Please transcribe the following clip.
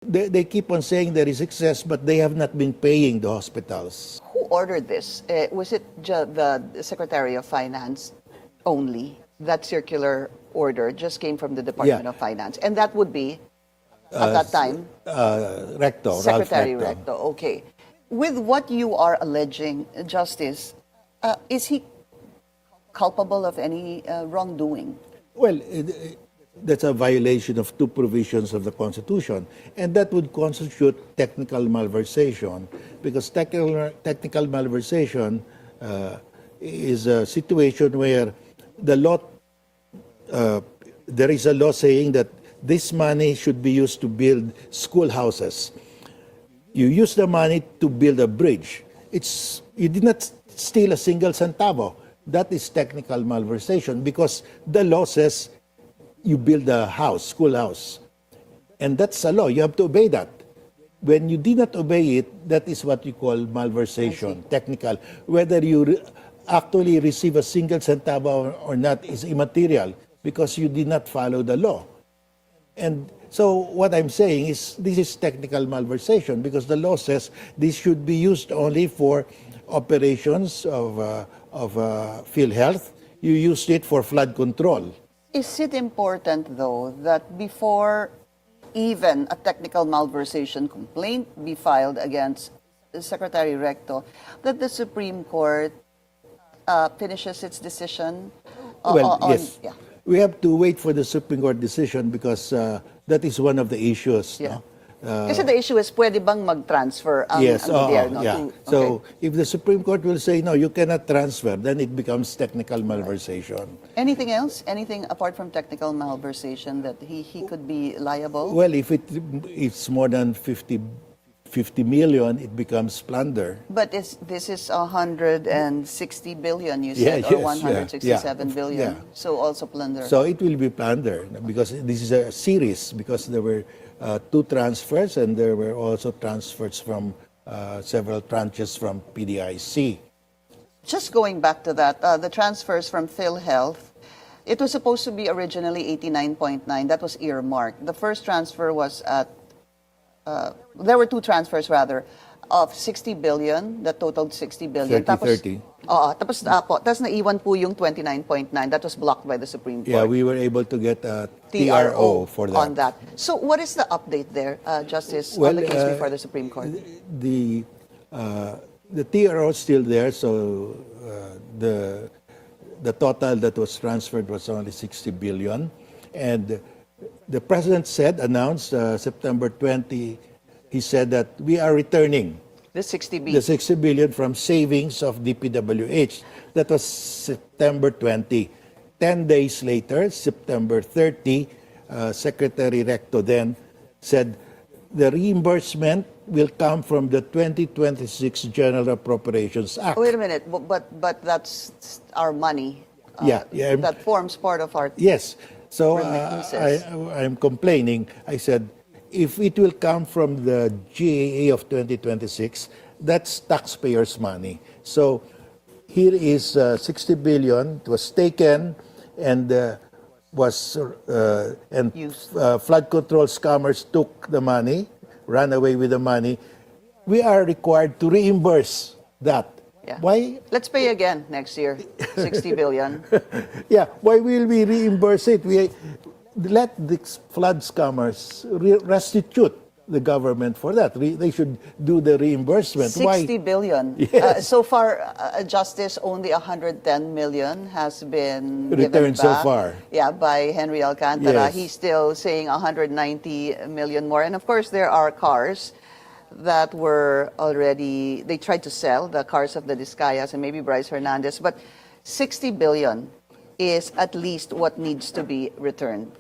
They keep on saying there is excess, but they have not been paying the hospitals. Who ordered this? Was it the Secretary of Finance only? That circular order just came from the Department of Finance. And that would be, at that time? Rectong, Secretary Ralph Recto. Okay. With what you are alleging, Justice, is he culpable of any wrongdoing? Well, that's a violation of two provisions of the Constitution, and that would constitute technical malversation, because technical malversation is a situation where the law, there is a law saying that this money should be used to build schoolhouses. You use the money to build a bridge. You did not steal a single centavo. That is technical malversation, because the law says you build a house, schoolhouse. And that's a law. You have to obey that. When you did not obey it, that is what you call malversation, technical. Whether you actually receive a single centavo or not is immaterial, because you did not follow the law. And so what I'm saying is this is technical malversation, because the law says this should be used only for operations of PhilHealth. You used it for flood control. Is it important, though, that before even a technical malversation complaint be filed against Secretary Recto, that the Supreme Court finishes its decision? Yes. Yeah. We have to wait for the Supreme Court decision, because that is one of the issues. Yeah. No? Kasi the issue is, pwede bang mag-transfer ang Yes, gobyerno? yeah. Okay. So if the Supreme Court will say, no, you cannot transfer, then it becomes technical malversation. Anything else? Anything apart from technical malversation that he could be liable? Well, if it's more than 50 million, it becomes plunder. But this is 160 billion, you Yeah, said, or yes, 167 billion. yeah. So also plunder. So it will be plunder, because this is a series, because there were two transfers, and there were also transfers from several tranches from PDIC. Just going back to that, the transfers from PhilHealth, it was supposed to be originally 89.9. That was earmarked. The first transfer was at, there were two transfers rather, of 60 billion, that totaled 60 billion. 30. Oo, tapos naiwan po yung 29.9. That was blocked by the Supreme Court. Yeah, we were able to get a TRO for that. On that. So what is the update there, Justice, Well, on the case before the Supreme Court? The TRO is still there, so the total that was transferred was only 60 billion. And the President announced September 20, he said that we are returning The 60 billion. the 60 billion from savings of DPWH. That was September 20. 10 days later, September 30, Secretary Recto then said the reimbursement will come from the 2026 General Appropriations Act. Wait a minute, but that's our money. Yeah. That forms part of our... Yes. So remittances. I'm complaining. I said, if it will come from the GAA of 2026, that's taxpayers' money. So here is 60 billion. It was taken and flood control scammers took the money, ran away with the money. We are required to reimburse that. Yeah. Why? Let's pay again next year, 60 billion. Yeah, why will we reimburse it? Let the flood scammers restitute the government for that. They should do the reimbursement. 60 billion. Yes. So far, Justice, only 110 million has been Returned given so back. far. Yeah, by Henry Alcantara. Yes. He's still saying 190 million more. And of course, there are cars that were already, they tried to sell, the cars of the Discayas and maybe Bryce Hernandez. But 60 billion is at least what needs to be returned.